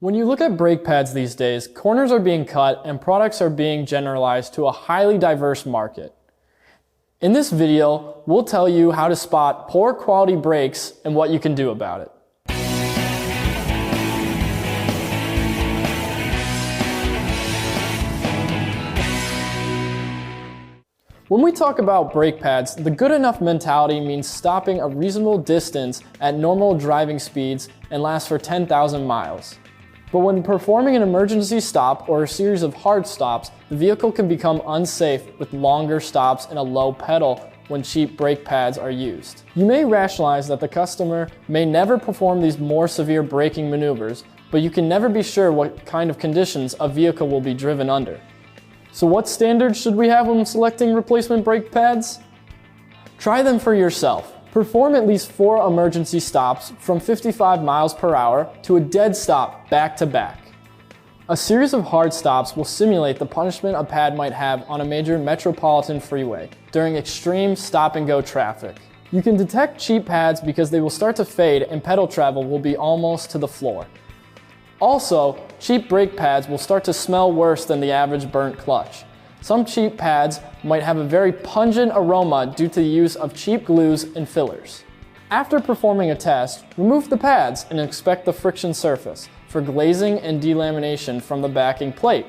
When you look at brake pads these days, corners are being cut and products are being generalized to a highly diverse market. In this video, we'll tell you how to spot poor quality brakes and what you can do about it. When we talk about brake pads, the good enough mentality means stopping a reasonable distance at normal driving speeds and lasts for 10,000 miles. But when performing an emergency stop or a series of hard stops, the vehicle can become unsafe with longer stops and a low pedal when cheap brake pads are used. You may rationalize that the customer may never perform these more severe braking maneuvers, but you can never be sure what kind of conditions a vehicle will be driven under. So what standards should we have when selecting replacement brake pads? Try them for yourself. Perform at least 4 emergency stops from 55 miles per hour to a dead stop back to back. A series of hard stops will simulate the punishment a pad might have on a major metropolitan freeway during extreme stop-and-go traffic. You can detect cheap pads because they will start to fade and pedal travel will be almost to the floor. Also, cheap brake pads will start to smell worse than the average burnt clutch. Some cheap pads might have a very pungent aroma due to the use of cheap glues and fillers. After performing a test, remove the pads and inspect the friction surface for glazing and delamination from the backing plate.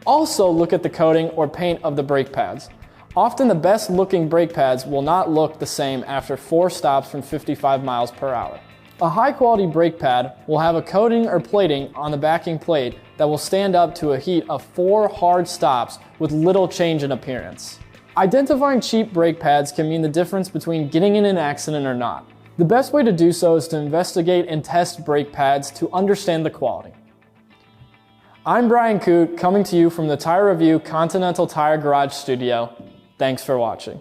Also look at the coating or paint of the brake pads. Often the best looking brake pads will not look the same after 4 stops from 55 miles per hour. A high quality brake pad will have a coating or plating on the backing plate that will stand up to a heat of 4 hard stops with little change in appearance. Identifying cheap brake pads can mean the difference between getting in an accident or not. The best way to do so is to investigate and test brake pads to understand the quality. I'm Brian Coote, coming to you from the Tire Review Continental Tire Garage Studio. Thanks for watching.